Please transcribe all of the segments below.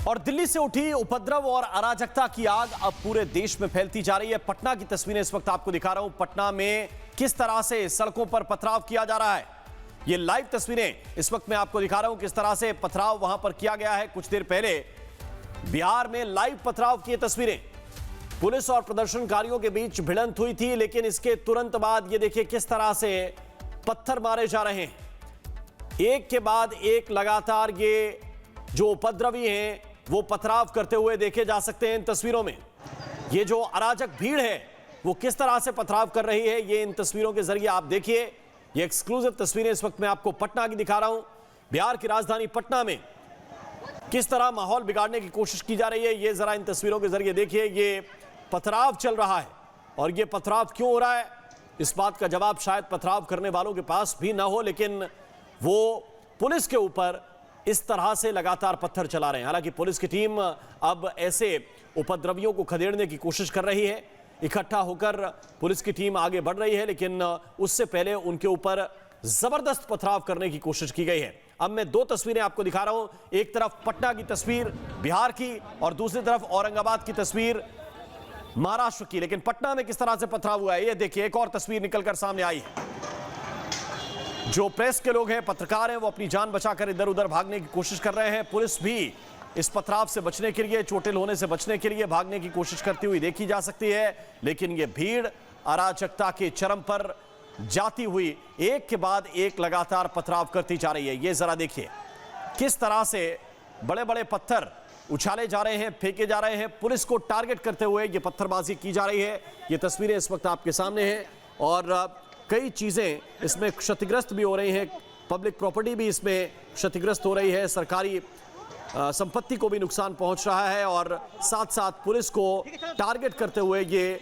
और दिल्ली से उठी उपद्रव और अराजकता की आग अब पूरे देश में फैलती जा रही है। पटना की तस्वीरें इस वक्त आपको दिखा रहा हूं। पटना में किस तरह से सड़कों पर पथराव किया जा रहा है, ये लाइव तस्वीरें इस वक्त मैं आपको दिखा रहा हूं। किस तरह से पथराव वहां पर किया गया है। कुछ देर पहले बिहार में लाइव पथराव की तस्वीरें, पुलिस और प्रदर्शनकारियों के बीच भिड़ंत हुई थी, लेकिन इसके तुरंत बाद ये देखिए किस तरह से पत्थर मारे जा रहे हैं। एक के बाद एक लगातार ये जो उपद्रवी हैं वो पथराव करते हुए देखे जा सकते हैं इन तस्वीरों में। ये जो अराजक भीड़ है वो किस तरह से पथराव कर रही है, ये इन तस्वीरों के जरिए आप देखिए। ये एक्सक्लूसिव तस्वीरें इस वक्त मैं आपको पटना की दिखा रहा हूं। बिहार की राजधानी पटना में किस तरह माहौल बिगाड़ने की कोशिश की जा रही है, ये जरा इन तस्वीरों के जरिए देखिए। ये पथराव चल रहा है और ये पथराव क्यों हो रहा है, इस बात का जवाब शायद पथराव करने वालों के पास भी ना हो, लेकिन वो पुलिस के ऊपर इस तरह से लगातार पत्थर चला रहे हैं। हालांकि पुलिस की टीम अब ऐसे उपद्रवियों को खदेड़ने की कोशिश कर रही है। इकट्ठा होकर पुलिस की टीम आगे बढ़ रही है, लेकिन उससे पहले उनके ऊपर जबरदस्त पथराव करने की कोशिश की गई है। अब मैं दो तस्वीरें आपको दिखा रहा हूं, एक तरफ पटना की तस्वीर बिहार की और दूसरी तरफ औरंगाबाद की तस्वीर महाराष्ट्र की। लेकिन पटना में किस तरह से पथराव हुआ है ये देखिए। एक और तस्वीर निकलकर सामने आई है। जो प्रेस के लोग हैं, पत्रकार हैं, वो अपनी जान बचाकर इधर उधर भागने की कोशिश कर रहे हैं। पुलिस भी इस पथराव से बचने के लिए, चोटिल होने से बचने के लिए भागने की कोशिश करती हुई देखी जा सकती है। लेकिन ये भीड़ अराजकता के चरम पर जाती हुई एक के बाद एक लगातार पथराव करती जा रही है। ये जरा देखिए किस तरह से बड़े बड़े पत्थर उछाले जा रहे हैं, फेंके जा रहे हैं। पुलिस को टारगेट करते हुए ये पत्थरबाजी की जा रही है। ये तस्वीरें इस वक्त आपके सामने हैं और कई चीजें इसमें क्षतिग्रस्त भी हो रही हैं। पब्लिक प्रॉपर्टी भी इसमें क्षतिग्रस्त हो रही है, सरकारी संपत्ति को भी नुकसान पहुंच रहा है और साथ साथ पुलिस को टारगेट करते हुए ये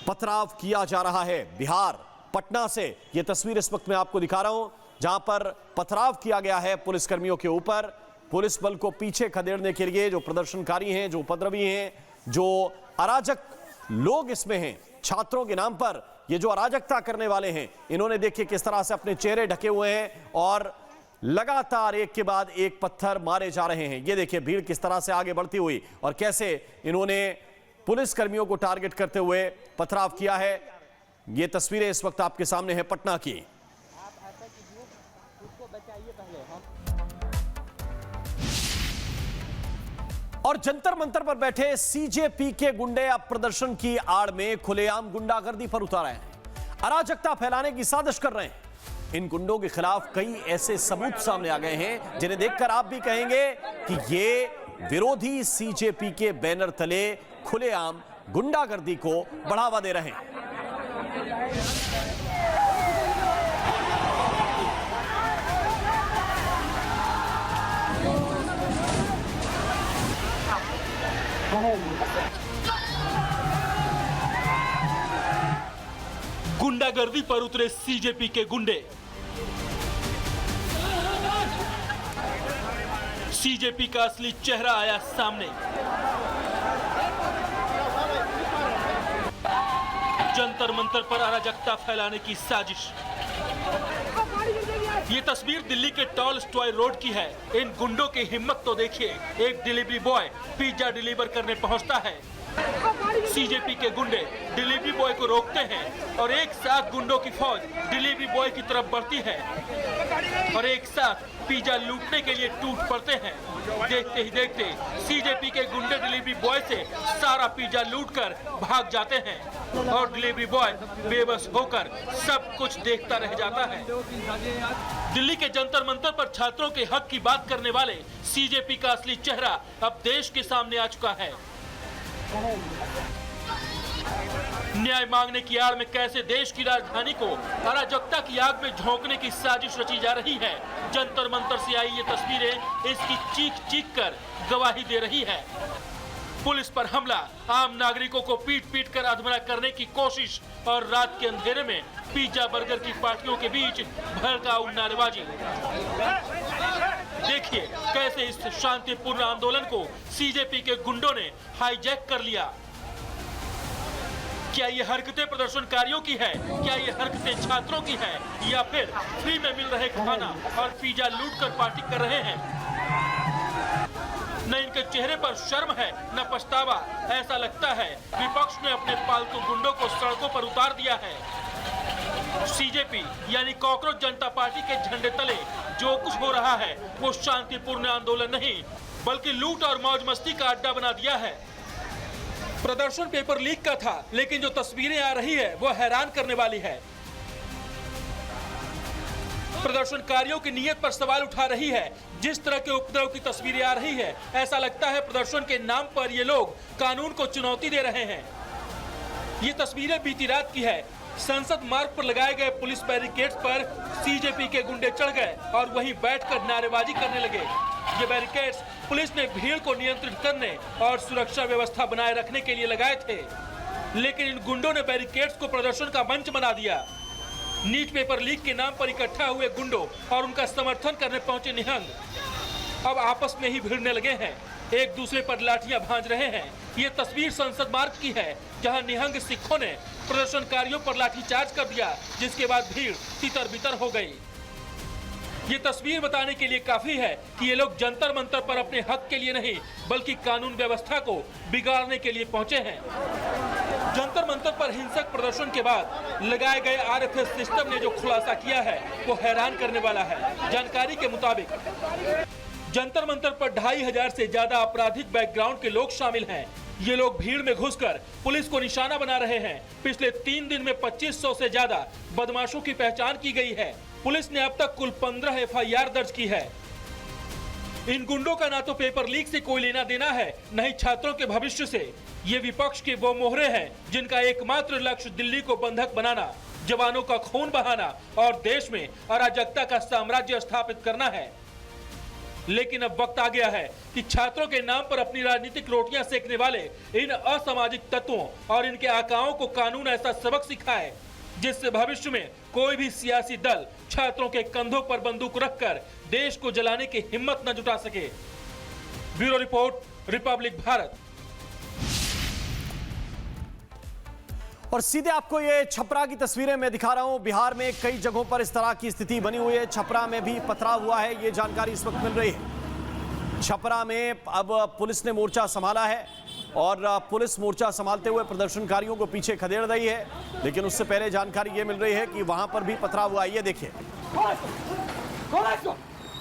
पथराव किया जा रहा है। बिहार पटना से ये तस्वीर इस वक्त मैं आपको दिखा रहा हूं, जहां पर पथराव किया गया है पुलिसकर्मियों के ऊपर। पुलिस बल को पीछे खदेड़ने के लिए जो प्रदर्शनकारी हैं, जो उपद्रवी हैं, जो अराजक लोग इसमें हैं, छात्रों के नाम पर ये जो अराजकता करने वाले हैं, इन्होंने देखिए किस तरह से अपने चेहरे ढके हुए हैं और लगातार एक के बाद एक पत्थर मारे जा रहे हैं। ये देखिए भीड़ किस तरह से आगे बढ़ती हुई और कैसे इन्होंने पुलिस कर्मियों को टारगेट करते हुए पथराव किया है। ये तस्वीरें इस वक्त आपके सामने है पटना की। और जंतर मंतर पर बैठे सीजेपी के गुंडे अब प्रदर्शन की आड़ में खुलेआम गुंडागर्दी पर उतर आए हैं, अराजकता फैलाने की साजिश कर रहे हैं। इन गुंडों के खिलाफ कई ऐसे सबूत सामने आ गए हैं जिन्हें देखकर आप भी कहेंगे कि ये विरोधी सीजेपी के बैनर तले खुलेआम गुंडागर्दी को बढ़ावा दे रहे हैं। गुंडागर्दी पर उतरे सीजेपी के गुंडे। सीजेपी का असली चेहरा आया सामने। जंतर मंतर पर अराजकता फैलाने की साजिश। ये तस्वीर दिल्ली के टॉलस्टॉय रोड की है। इन गुंडों की हिम्मत तो देखिए। एक डिलीवरी बॉय पिज्जा डिलीवर करने पहुंचता है, सीजेपी के गुंडे डिलीवरी बॉय को रोकते हैं और एक साथ गुंडों की फौज डिलीवरी बॉय की तरफ बढ़ती है और एक साथ पिज्जा लूटने के लिए टूट पड़ते हैं। देखते ही देखते सीजेपी के गुंडे डिलीवरी बॉय से सारा पिज्जा लूटकर भाग जाते हैं और डिलीवरी बॉय बेबस होकर सब कुछ देखता रह जाता है। दिल्ली के जंतर मंतर पर छात्रों के हक की बात करने वाले सीजेपी का असली चेहरा अब देश के सामने आ चुका है। न्याय मांगने की आड़ में कैसे देश की राजधानी को अराजकता की आग में झोंकने की साजिश रची जा रही है। जंतर मंतर से आई ये तस्वीरें इसकी चीख चीख कर गवाही दे रही है। पुलिस पर हमला, आम नागरिकों को पीट पीट कर अधमरा करने की कोशिश और रात के अंधेरे में पिज्जा बर्गर की पार्टियों के बीच भड़काऊ नारेबाजी। देखिए कैसे इस शांतिपूर्ण आंदोलन को सीजेपी के गुंडों ने हाईजैक कर लिया। क्या ये हरकतें प्रदर्शनकारियों की है? क्या ये हरकतें छात्रों की है? या फिर फ्री में मिल रहे खाना और पिज्जा लूट कर पार्टी कर रहे हैं? न इनके चेहरे पर शर्म है न पछतावा। ऐसा लगता है विपक्ष ने अपने पालतू गुंडों को सड़कों पर उतार दिया है। सीजेपी यानी कॉकरोच जनता पार्टी के झंडे तले जो कुछ हो रहा है वो शांतिपूर्ण आंदोलन नहीं बल्कि लूट और मौज मस्ती का अड्डा बना दिया है। प्रदर्शन पेपर लीक का था, लेकिन जो तस्वीरें आ रही है वो हैरान करने वाली है। प्रदर्शनकारियों की नीयत पर सवाल उठा रही है। जिस तरह के उपद्रव की तस्वीरें आ रही है, ऐसा लगता है प्रदर्शन के नाम पर ये लोग कानून को चुनौती दे रहे हैं। ये तस्वीरें बीती रात की है। संसद मार्ग पर लगाए गए पुलिस बैरिकेड्स पर सीजेपी के गुंडे चढ़ गए और वहीं बैठकर नारेबाजी करने लगे। ये बैरिकेड्स पुलिस ने भीड़ को नियंत्रित करने और सुरक्षा व्यवस्था बनाए रखने के लिए लगाए थे, लेकिन इन गुंडों ने बैरिकेड्स को प्रदर्शन का मंच बना दिया। नीट पेपर लीक के नाम पर इकट्ठा हुए गुंडों और उनका समर्थन करने पहुंचे निहंग अब आपस में ही भिड़ने लगे हैं, एक दूसरे पर लाठियां भांज रहे हैं। ये तस्वीर संसद मार्ग की है, जहां निहंग सिखों ने प्रदर्शनकारियों पर लाठीचार्ज कर दिया, जिसके बाद भीड़ तितर-बितर हो गई। ये तस्वीर बताने के लिए काफी है कि ये लोग जंतर मंतर पर अपने हक के लिए नहीं बल्कि कानून व्यवस्था को बिगाड़ने के लिए पहुंचे हैं। जंतर मंतर पर हिंसक प्रदर्शन के बाद लगाए गए आरएफएस सिस्टम ने जो खुलासा किया है वो हैरान करने वाला है। जानकारी के मुताबिक जंतर मंतर पर 2500 से ज्यादा आपराधिक बैकग्राउंड के लोग शामिल हैं। ये लोग भीड़ में घुसकर पुलिस को निशाना बना रहे हैं। पिछले 3 दिन में 2500 से ज्यादा बदमाशों की पहचान की गई है। पुलिस ने अब तक कुल 15 एफआईआर दर्ज की है। इन गुंडों का ना तो पेपर लीक से कोई लेना देना है, न ही छात्रों के भविष्य से। ये विपक्ष के वो मोहरे हैं जिनका एकमात्र लक्ष्य दिल्ली को बंधक बनाना, जवानों का खून बहाना और देश में अराजकता का साम्राज्य स्थापित करना है। लेकिन अब वक्त आ गया है कि छात्रों के नाम पर अपनी राजनीतिक रोटियां सेकने वाले इन असामाजिक तत्वों और इनके आकाओं को कानून ऐसा सबक सिखाए जिससे भविष्य में कोई भी सियासी दल छात्रों के कंधों पर बंदूक रखकर देश को जलाने की हिम्मत न जुटा सके। Bureau report, Republic Bharat. और सीधे आपको ये छपरा की तस्वीरें मैं दिखा रहा हूं। बिहार में कई जगहों पर इस तरह की स्थिति बनी हुई है। छपरा में भी पथराव हुआ है, ये जानकारी इस वक्त मिल रही है। छपरा में अब पुलिस ने मोर्चा संभाला है और पुलिस मोर्चा संभालते हुए प्रदर्शनकारियों को पीछे खदेड़ रही है, लेकिन उससे पहले जानकारी ये मिल रही है कि वहां पर भी पथराव हुआ है। ये देखिए,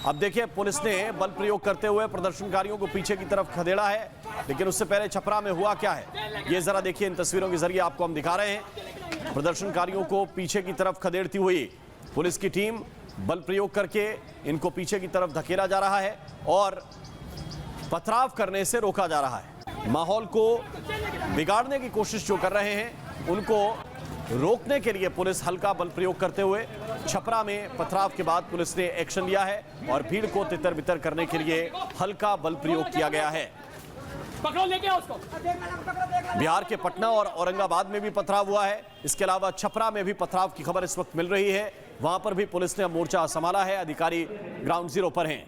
अब देखिए पुलिस ने बल प्रयोग करते हुए प्रदर्शनकारियों को पीछे की तरफ खदेड़ा है, लेकिन उससे पहले छपरा में हुआ क्या है ये जरा देखिए। इन तस्वीरों के जरिए आपको हम दिखा रहे हैं। प्रदर्शनकारियों को पीछे की तरफ खदेड़ती हुई पुलिस की टीम बल प्रयोग करके इनको पीछे की तरफ धकेला जा रहा है और पथराव करने से रोका जा रहा है। माहौल को बिगाड़ने की कोशिश जो कर रहे हैं उनको रोकने के लिए पुलिस हल्का बल प्रयोग करते हुए छपरा में पथराव के बाद पुलिस ने एक्शन लिया है और भीड़ को तितर बितर करने के लिए हल्का बल प्रयोग किया गया है। पकड़ो, लेके आओ उसको। बिहार के पटना और औरंगाबाद में भी पथराव हुआ है। इसके अलावा छपरा में भी पथराव की खबर इस वक्त मिल रही है। वहां पर भी पुलिस ने मोर्चा संभाला है। अधिकारी ग्राउंड जीरो पर हैं।